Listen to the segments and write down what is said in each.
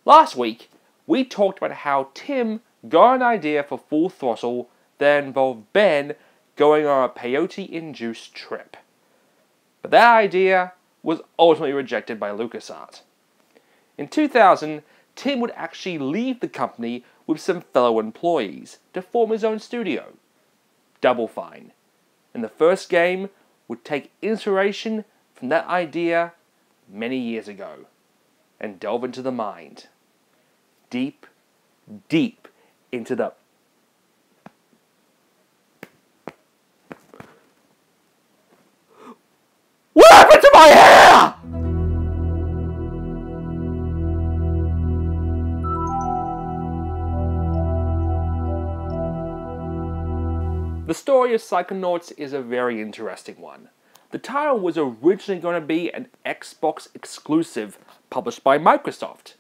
Last week, we talked about how Tim got an idea for Full Throttle that involved Ben going on a peyote-induced trip. But that idea was ultimately rejected by LucasArts. In 2000, Tim would actually leave the company with some fellow employees to form his own studio, Double Fine, and the first game would take inspiration from that idea many years ago and delve into the mind, deep, deep into the... What happened to my hair?! The story of Psychonauts is a very interesting one. The title was originally going to be an Xbox exclusive published by Microsoft.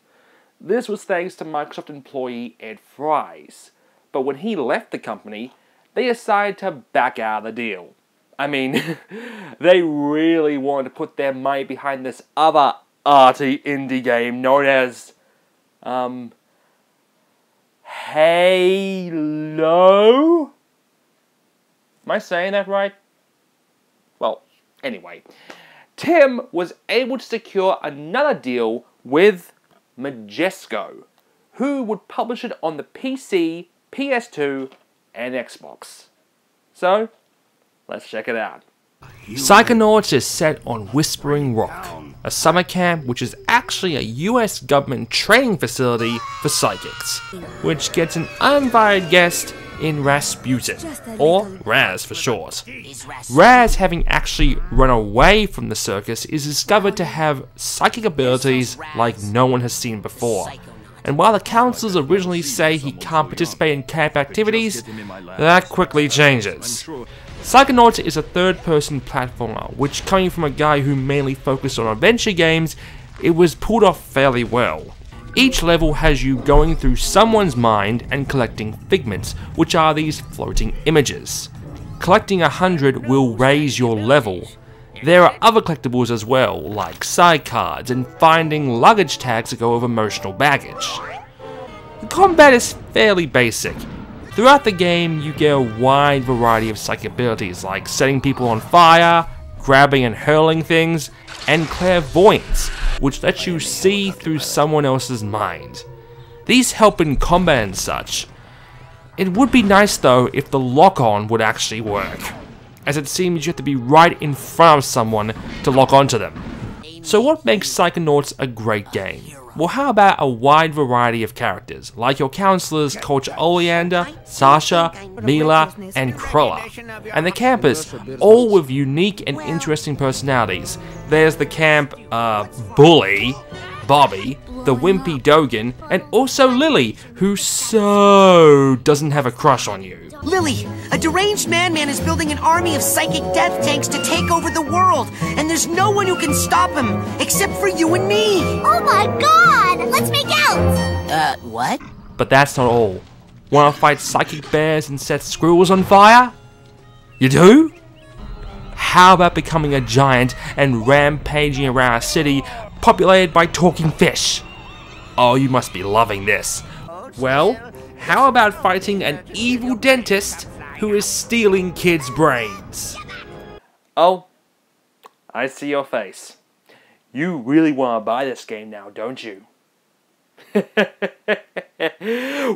This was thanks to Microsoft employee Ed Fries, but when he left the company, they decided to back out of the deal. I mean, they really wanted to put their money behind this other arty indie game known as, Halo? Am I saying that right? Well, anyway, Tim was able to secure another deal with Majesco, who would publish it on the PC, PS2, and Xbox. So, let's check it out. Psychonauts is set on Whispering Rock, a summer camp which is actually a US government training facility for psychics, which gets an uninvited guest in Rasputin, or Raz for short. Raz, having actually run away from the circus, is discovered to have psychic abilities like no one has seen before. And while the counselors originally say he can't participate in camp activities, that quickly changes. Psychonauts is a third-person platformer, which, coming from a guy who mainly focused on adventure games, it was pulled off fairly well. Each level has you going through someone's mind and collecting figments, which are these floating images. Collecting 100 will raise your level. There are other collectibles as well, like side cards and finding luggage tags that go with emotional baggage. The combat is fairly basic. Throughout the game, you get a wide variety of psychic abilities like setting people on fire, grabbing and hurling things, and clairvoyance, which lets you see through someone else's mind. These help in combat and such. It would be nice though if the lock-on would actually work, as it seems you have to be right in front of someone to lock onto them. So what makes Psychonauts a great game? Well, how about a wide variety of characters, like your counselors Coach Oleander, Sasha, Mila, and Crulla, and the campus, all with unique and interesting personalities. There's the camp, bully, Bobby, the wimpy Dogan, and also Lily, who so doesn't have a crush on you. Lily, a deranged man is building an army of psychic death tanks to take over the world, and there's no one who can stop him, except for you and me! Oh my god! Let's make out! What? But that's not all. Wanna fight psychic bears and set squirrels on fire? You do? How about becoming a giant and rampaging around a city populated by talking fish? Oh, you must be loving this. Well, how about fighting an evil dentist who is stealing kids' brains? Oh, I see your face. You really want to buy this game now, don't you?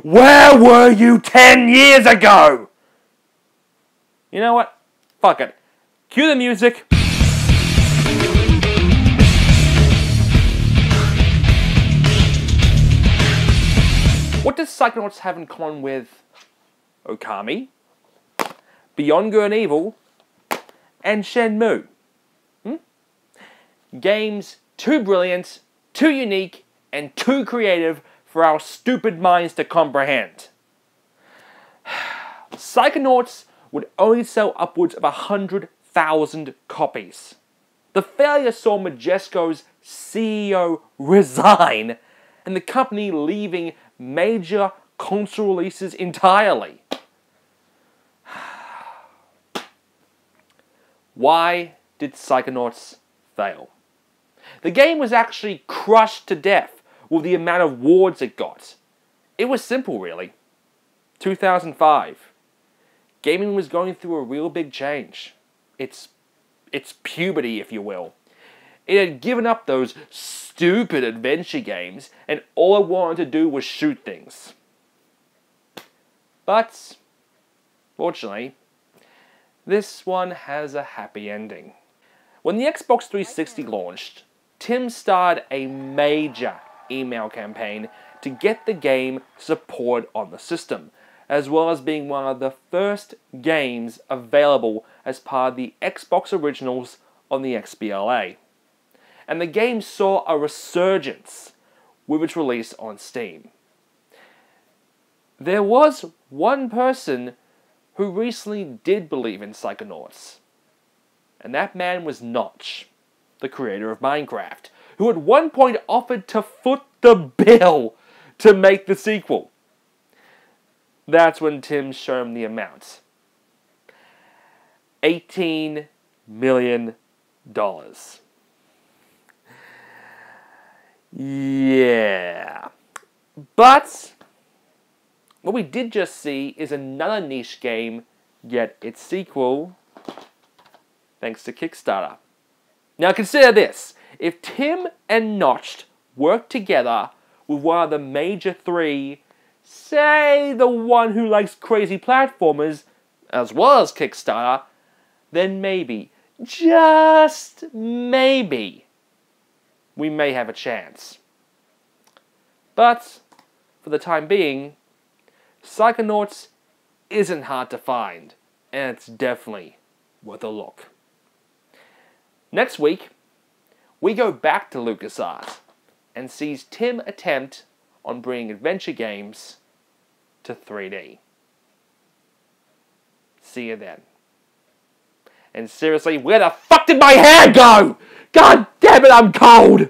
Where were you 10 years ago? You know what? Fuck it. Cue the music. What does Psychonauts have in common with Okami, Beyond Good and Evil, and Shenmue? Games too brilliant, too unique, and too creative for our stupid minds to comprehend. Psychonauts would only sell upwards of 100,000 copies. The failure saw Majesco's CEO resign, and the company leaving major console releases entirely. Why did Psychonauts fail? The game was actually crushed to death with the amount of awards it got. It was simple, really. 2005. Gaming was going through a real big change. It's puberty, if you will. It had given up those stupid adventure games, and all it wanted to do was shoot things. But, fortunately, this one has a happy ending. When the Xbox 360 launched, Tim started a major email campaign to get the game support on the system, as well as being one of the first games available as part of the Xbox Originals on the XBLA. And the game saw a resurgence with its release on Steam. There was one person who recently did believe in Psychonauts, and that man was Notch, the creator of Minecraft, who at one point offered to foot the bill to make the sequel. That's when Tim showed him the amount. $18 million. Yeah. But what we did just see is another niche game get its sequel thanks to Kickstarter. Now consider this. If Tim and Notch work together with one of the major three, say the one who likes crazy platformers, as well as Kickstarter, then maybe, just maybe, we may have a chance. But, for the time being, Psychonauts isn't hard to find, and it's definitely worth a look. Next week, we go back to LucasArts and sees Tim attempt on bringing adventure games to 3D. See you then. And seriously, where the fuck did my hair go? God damn it, I'm cold!